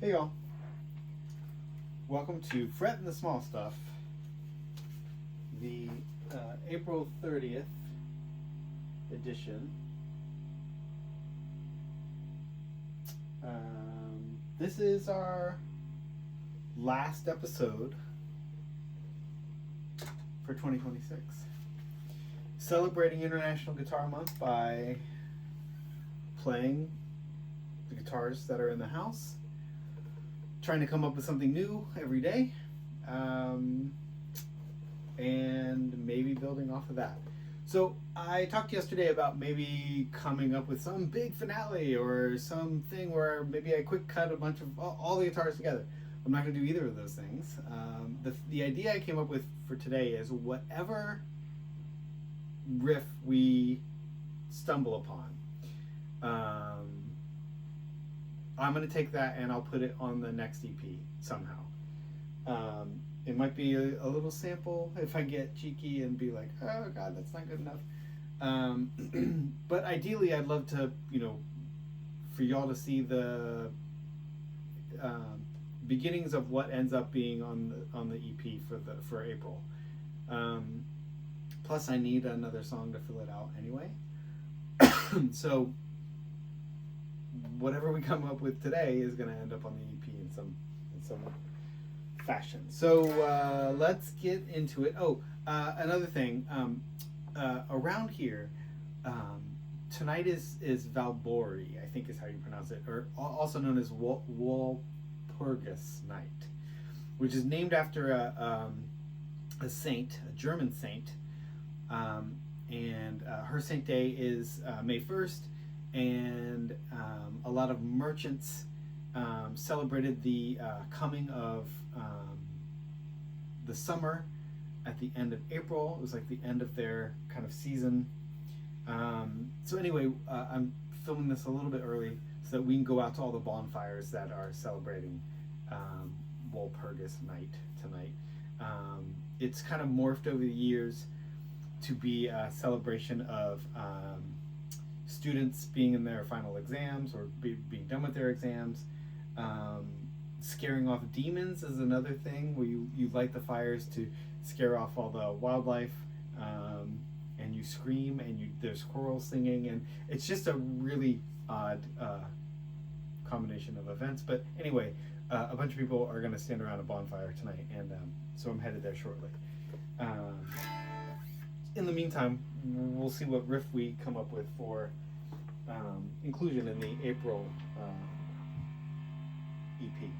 Hey y'all, welcome to Frettin' the Small Stuff, the April 30th edition. This is our last episode for 2026. Celebrating International Guitar Month by playing the guitars that are in the house, trying to come up with something new every day, and maybe building off of that. So I talked yesterday about maybe coming up with some big finale or something where maybe I quick cut a bunch of all the guitars together. I'm not going to do either of those things. The idea I came up with for today is whatever riff we stumble upon, I'm going to take that and I'll put it on the next EP somehow. It might be a little sample if I get cheeky and be like, oh God, that's not good enough. But ideally I'd love to, for y'all to see the beginnings of what ends up being on the EP for April. Plus I need another song to fill it out anyway. So whatever we come up with today is going to end up on the EP in some fashion. So let's get into it. Another thing, around here, tonight is Valborg, I think is how you pronounce it, or also known as Walpurgis Night, which is named after a saint, a German saint, and her saint day is May 1st. And a lot of merchants celebrated the coming of the summer at the end of April. It was like the end of their kind of season. So anyway, I'm filming this a little bit early so that we can go out to all the bonfires that are celebrating Walpurgis Night tonight. It's kind of morphed over the years to be a celebration of students being in their final exams or being done with their exams. Scaring off demons is another thing where you light the fires to scare off all the wildlife, and you scream and there's squirrels singing, and it's just a really odd combination of events. But anyway, a bunch of people are going to stand around a bonfire tonight, and so I'm headed there shortly. In the meantime, we'll see what riff we come up with for inclusion in the April EP.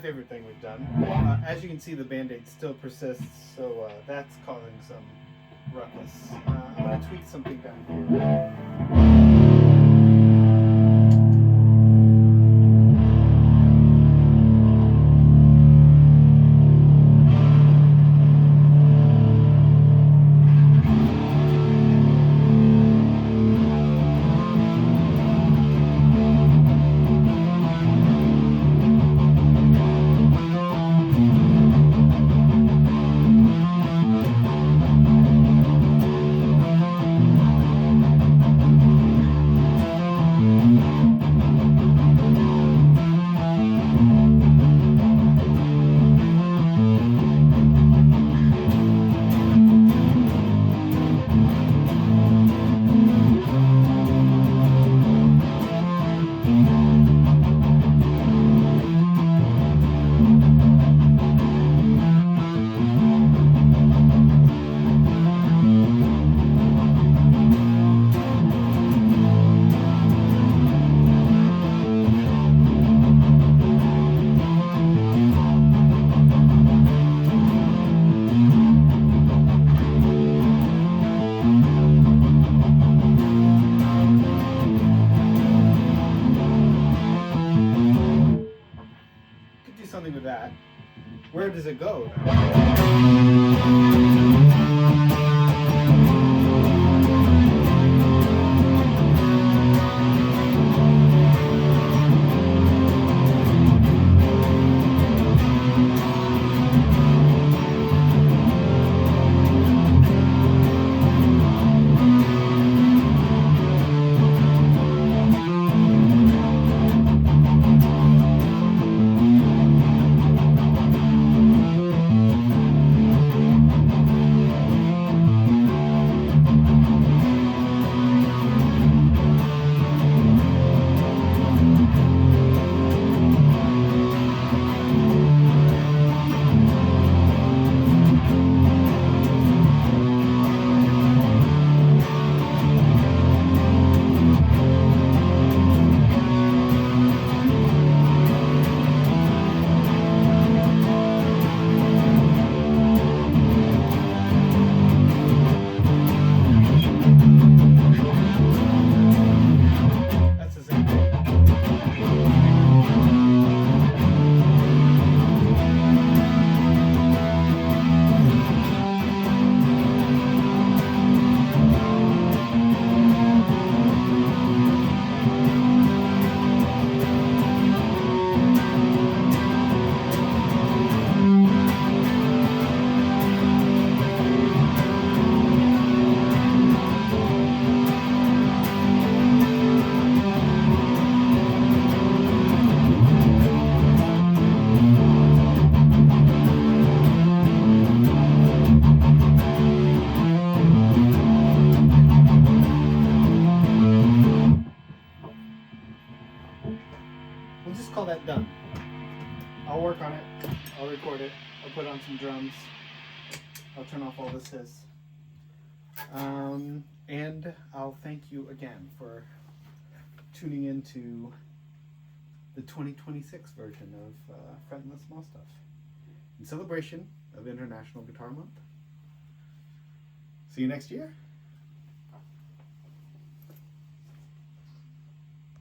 Favorite thing we've done. As you can see, the band-aid still persists, so that's causing some ruckus. I'm going to tweak something down here. with that. Where does it go? We'll just call that done. I'll work on it. I'll record it. I'll put on some drums. I'll turn off all this hiss. And I'll thank you again for tuning into the 2026 version of Frettin' the Small Stuff in celebration of International Guitar Month. See you next year.